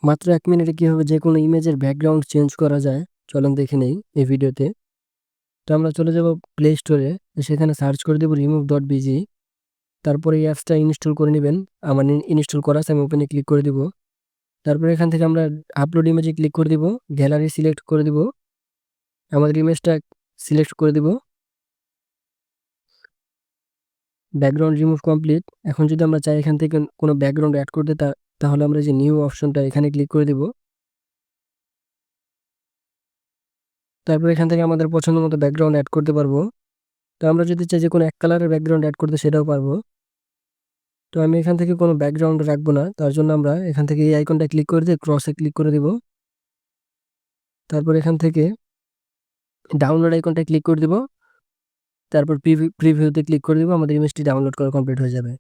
মাত্র 1 মিনিটে কিভাবে যেকোনো ইমেজের ব্যাকগ্রাউন্ড চেঞ্জ করা যায় চলুন দেখে নেই এই ভিডিওতে। তো আমরা চলে যাব প্লে স্টোরে, সেখানে সার্চ করে দেব remove.bg। তারপরে এই অ্যাপসটা ইনস্টল করে নেবেন। আমার ইনস্টল করা আছে, আমি ওপেনে ক্লিক করে দিব। তারপরে এখান থেকে আমরা আপলোড ইমেজে ক্লিক করে দিব, গ্যালারি সিলেক্ট করে দিব, আমাদের ইমেজটা সিলেক্ট করে দিব। Background remove complete. এখন যদি আমরা চাই এখান থেকে কোনো ব্যাকগ্রাউন্ড অ্যাড করতে, তাহলে আমরা যে নিউ অপশনটা এখানে ক্লিক করে দিব। তারপর এখান থেকে আমাদের পছন্দ মতো ব্যাকগ্রাউন্ড অ্যাড করতে পারবো। তো আমরা যদি চাই যে কোনো এক কালারের ব্যাকগ্রাউন্ড অ্যাড করতে, সেটাও পারবো। তো আমি এখান থেকে কোনো ব্যাকগ্রাউন্ড রাখবো না, তার জন্য আমরা এখান থেকে এই আইকনটা ক্লিক করে দিয়ে ক্রসে ক্লিক করে দিব। তারপর এখান থেকে ডাউনলোড আইকনটা ক্লিক করে দিব। তারপর প্রিভিউতে ক্লিক করে দিব, আমাদের ইমেজটি ডাউনলোড করা কমপ্লিট হয়ে যাবে।